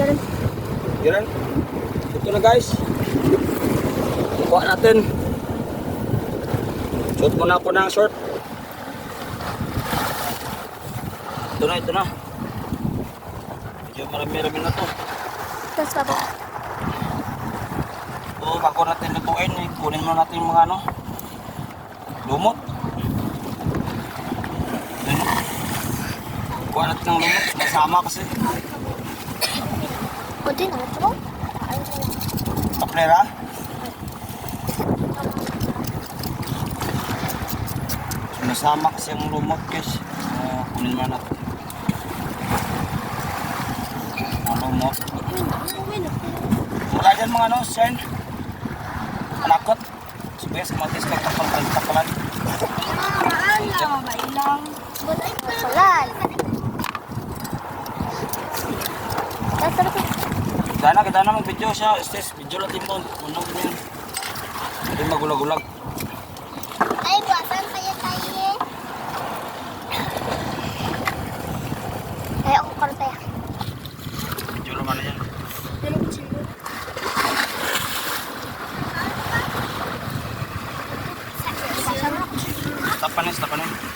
Yan. Ito na guys. Kuha natin. Shoot muna ako ng short. Ito na. Medyo marami-rami na to. Tapos pa po. So, bago natin lutuin, kunin mo natin yung mga ano, lumot. Ano? Kuha natin ng lumot, masama kasi. Kunti na ito. Kaplera. Masama kasi yung lumot guys. Kunin mo natin. Ang lumot. Wala dyan mga ano, Shen. Malakot. Subes, kamatis, kagtapalan. Bailang. Salan. Kita na mag-video siya. Estes, video natin doon. Unang yun. Hindi magulag-ulag. Ay, buwasan kaya tayo. Ay, ako karta ya. Video naman na yan. Tapanin.